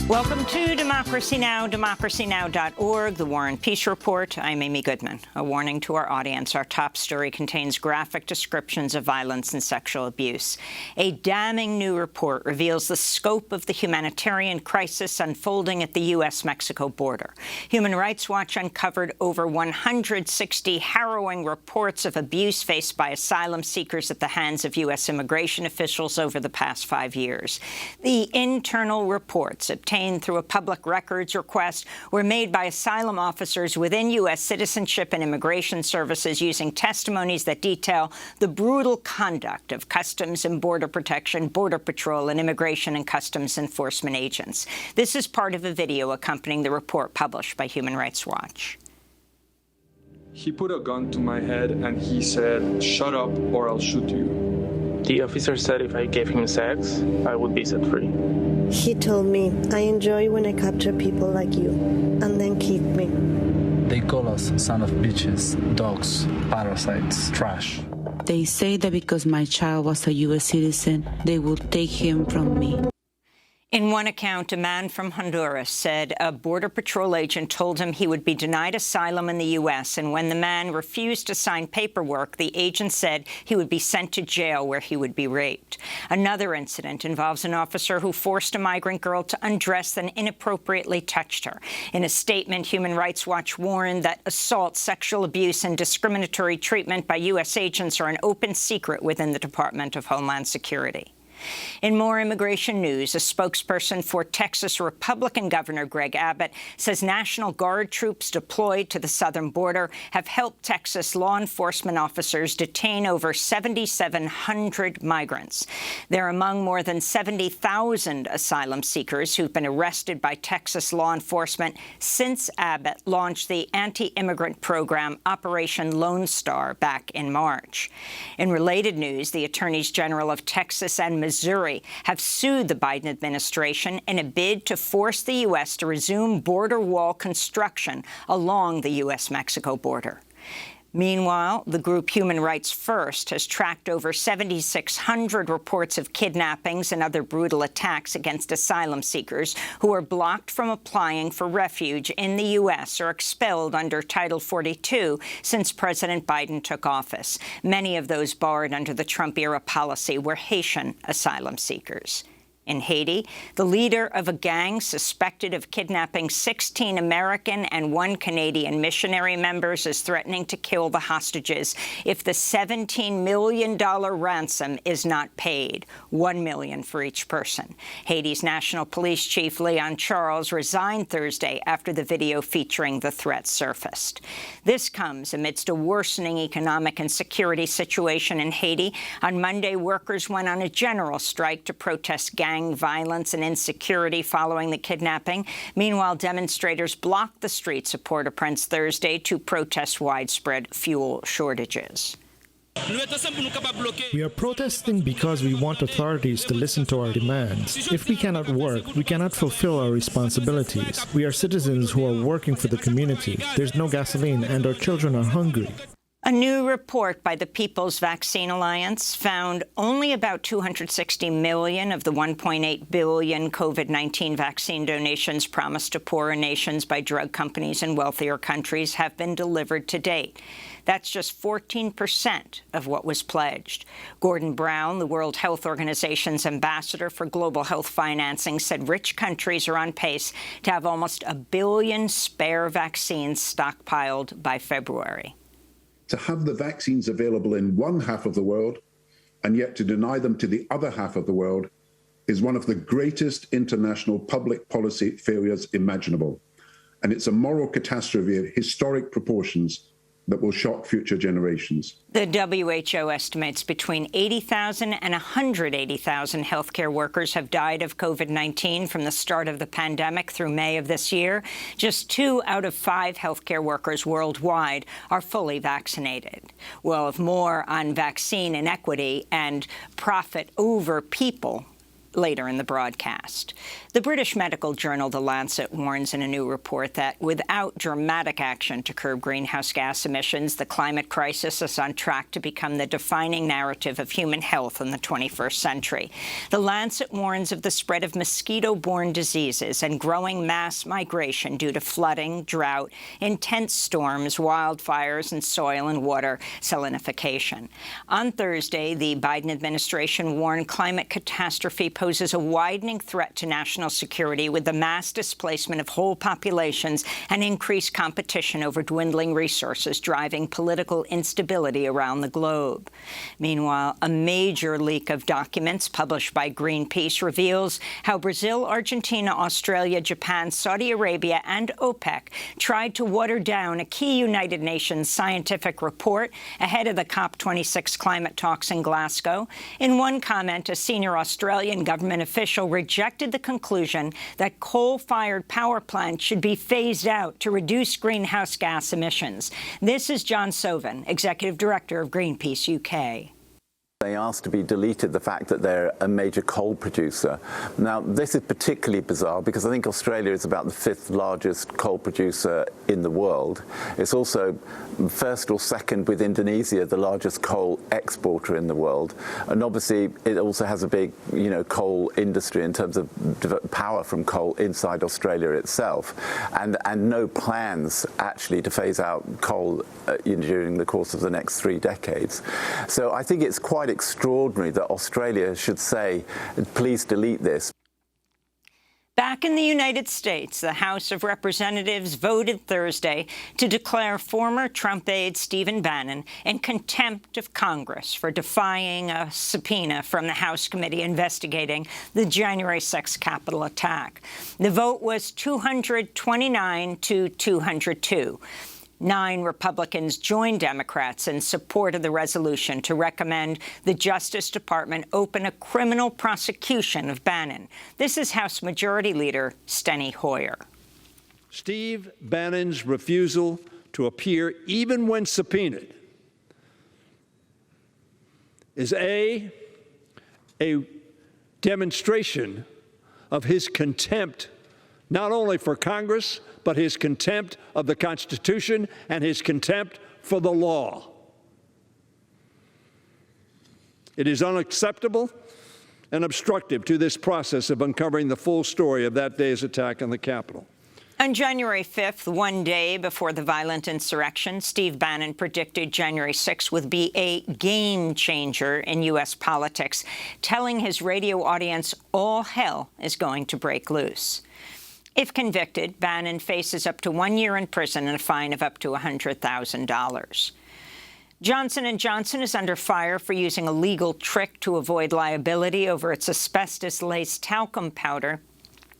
Welcome to Democracy Now!, democracynow.org, the War and Peace Report. I'm Amy Goodman. A warning to our audience. Our top story contains graphic descriptions of violence and sexual abuse. A damning new report reveals the scope of the humanitarian crisis unfolding at the U.S.-Mexico border. Human Rights Watch uncovered over 160 harrowing reports of abuse faced by asylum seekers at the hands of U.S. immigration officials over the past 5 years. The internal reports obtained through a public records request were made by asylum officers within U.S. Citizenship and Immigration Services using testimonies that detail the brutal conduct of Customs and Border Protection, Border Patrol, and Immigration and Customs Enforcement agents. This is part of a video accompanying the report published by Human Rights Watch. He put a gun to my head and he said, "Shut up or I'll shoot you." The officer said if I gave him sex, I would be set free. He told me, "I enjoy when I capture people like you," and then kicked me. They call us son of bitches, dogs, parasites, trash. They say that because my child was a U.S. citizen, they will take him from me. In one account, a man from Honduras said a Border Patrol agent told him he would be denied asylum in the U.S., and when the man refused to sign paperwork, the agent said he would be sent to jail where he would be raped. Another incident involves an officer who forced a migrant girl to undress and inappropriately touched her. In a statement, Human Rights Watch warned that assault, sexual abuse, and discriminatory treatment by U.S. agents are an open secret within the Department of Homeland Security. In more immigration news, a spokesperson for Texas Republican Governor Greg Abbott says National Guard troops deployed to the southern border have helped Texas law enforcement officers detain over 7,700 migrants. They're among more than 70,000 asylum seekers who've been arrested by Texas law enforcement since Abbott launched the anti-immigrant program Operation Lone Star back in March. In related news, the attorneys general of Texas and Missouri have sued the Biden administration in a bid to force the U.S. to resume border wall construction along the U.S.-Mexico border. Meanwhile, the group Human Rights First has tracked over 7,600 reports of kidnappings and other brutal attacks against asylum seekers who are blocked from applying for refuge in the U.S. or expelled under Title 42 since President Biden took office. Many of those barred under the Trump-era policy were Haitian asylum seekers. In Haiti, the leader of a gang suspected of kidnapping 16 American and 1 Canadian missionary members is threatening to kill the hostages if the $17 million ransom is not paid, $1 million for each person. Haiti's National Police Chief Leon Charles resigned Thursday after the video featuring the threat surfaced. This comes amidst a worsening economic and security situation in Haiti. On Monday, workers went on a general strike to protest gang violence and insecurity following the kidnapping. Meanwhile, demonstrators blocked the streets of Port-au-Prince Thursday to protest widespread fuel shortages. We are protesting because we want authorities to listen to our demands. If we cannot work, we cannot fulfill our responsibilities. We are citizens who are working for the community. There's no gasoline and our children are hungry. A new report by the People's Vaccine Alliance found only about 260 million of the 1.8 billion COVID-19 vaccine donations promised to poorer nations by drug companies in wealthier countries have been delivered to date. That's just 14% of what was pledged. Gordon Brown, the World Health Organization's ambassador for global health financing, said rich countries are on pace to have almost 1 billion spare vaccines stockpiled by February. To have the vaccines available in one half of the world and yet to deny them to the other half of the world is one of the greatest international public policy failures imaginable. And it's a moral catastrophe of historic proportions that will shock future generations. The WHO estimates between 80,000 and 180,000 healthcare workers have died of COVID-19 from the start of the pandemic through May of this year. Just 2 out of 5 healthcare workers worldwide are fully vaccinated. We'll have more on vaccine inequity and profit over people later in the broadcast. The British medical journal The Lancet warns in a new report that without dramatic action to curb greenhouse gas emissions, the climate crisis is on track to become the defining narrative of human health in the 21st century. The Lancet warns of the spread of mosquito-borne diseases and growing mass migration due to flooding, drought, intense storms, wildfires, and soil and water salinification. On Thursday, the Biden administration warned climate catastrophe poses a widening threat to national security with the mass displacement of whole populations and increased competition over dwindling resources driving political instability around the globe. Meanwhile, a major leak of documents published by Greenpeace reveals how Brazil, Argentina, Australia, Japan, Saudi Arabia, and OPEC tried to water down a key United Nations scientific report ahead of the COP26 climate talks in Glasgow. In one comment, a senior Australian government official rejected the conclusion that coal-fired power plants should be phased out to reduce greenhouse gas emissions. This is John Sovan, Executive Director of Greenpeace UK. They asked to be deleted the fact that they're a major coal producer. Now, this is particularly bizarre because I think Australia is about the 5th largest coal producer in the world. It's also first or second with Indonesia, the largest coal exporter in the world. And obviously, it also has a big, coal industry in terms of power from coal inside Australia itself. And no plans actually to phase out coal during the course of the next 3 decades. So I think it's quite extraordinary that Australia should say, please delete this. Back in the United States, the House of Representatives voted Thursday to declare former Trump aide Steve Bannon in contempt of Congress for defying a subpoena from the House committee investigating the January 6th Capitol attack. The vote was 229 to 202. 9 Republicans joined Democrats in support of the resolution to recommend the Justice Department open a criminal prosecution of Bannon. This is House Majority Leader Steny Hoyer. Steve Bannon's refusal to appear, even when subpoenaed, is a demonstration of his contempt, not only for Congress, but his contempt of the Constitution and his contempt for the law. It is unacceptable and obstructive to this process of uncovering the full story of that day's attack on the Capitol. On January 5th, one day before the violent insurrection, Steve Bannon predicted January 6th would be a game changer in U.S. politics, telling his radio audience all hell is going to break loose. If convicted, Bannon faces up to 1 year in prison and a fine of up to $100,000. Johnson & Johnson is under fire for using a legal trick to avoid liability over its asbestos-laced talcum powder,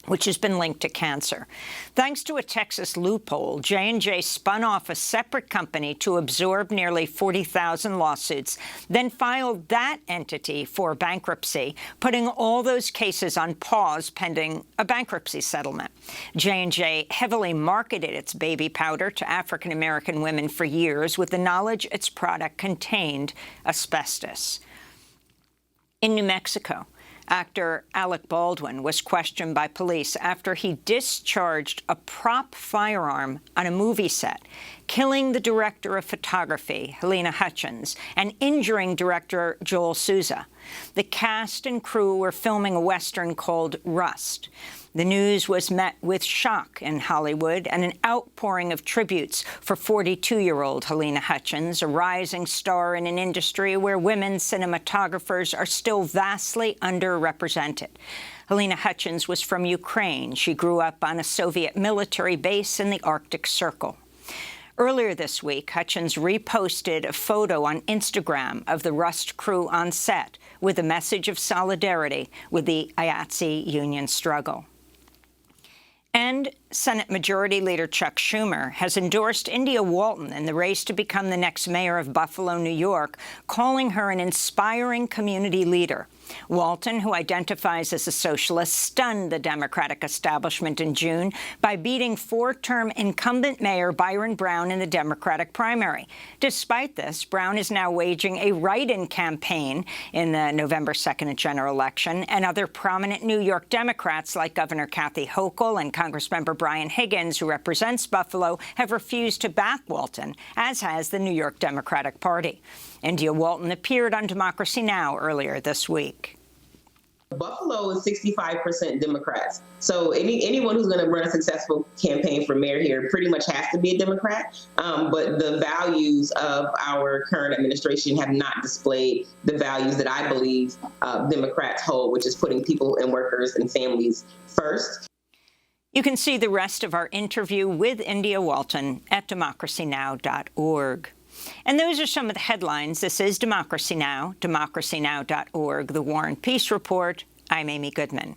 which has been linked to cancer. Thanks to a Texas loophole, J&J spun off a separate company to absorb nearly 40,000 lawsuits, then filed that entity for bankruptcy, putting all those cases on pause pending a bankruptcy settlement. J&J heavily marketed its baby powder to African-American women for years with the knowledge its product contained asbestos. In New Mexico, actor Alec Baldwin was questioned by police after he discharged a prop firearm on a movie set, killing the director of photography, Helena Hutchins, and injuring director Joel Souza. The cast and crew were filming a Western called Rust. The news was met with shock in Hollywood and an outpouring of tributes for 42-year-old Helena Hutchins, a rising star in an industry where women cinematographers are still vastly underrepresented. Helena Hutchins was from Ukraine. She grew up on a Soviet military base in the Arctic Circle. Earlier this week, Hutchins reposted a photo on Instagram of the Rust crew on set with a message of solidarity with the IATSE union struggle. And Senate Majority Leader Chuck Schumer has endorsed India Walton in the race to become the next mayor of Buffalo, New York, calling her an inspiring community leader. Walton, who identifies as a socialist, stunned the Democratic establishment in June by beating four-term incumbent Mayor Byron Brown in the Democratic primary. Despite this, Brown is now waging a write-in campaign in the November 2nd general election, and other prominent New York Democrats like Governor Kathy Hochul and Congressmember Brian Higgins, who represents Buffalo, have refused to back Walton, as has the New York Democratic Party. India Walton appeared on Democracy Now! Earlier this week. Buffalo is 65% Democrats. So anyone who's going to run a successful campaign for mayor here pretty much has to be a Democrat. But the values of our current administration have not displayed the values that I believe Democrats hold, which is putting people and workers and families first. You can see the rest of our interview with India Walton at democracynow.org. And those are some of the headlines. This is Democracy Now!, democracynow.org, The War and Peace Report. I'm Amy Goodman.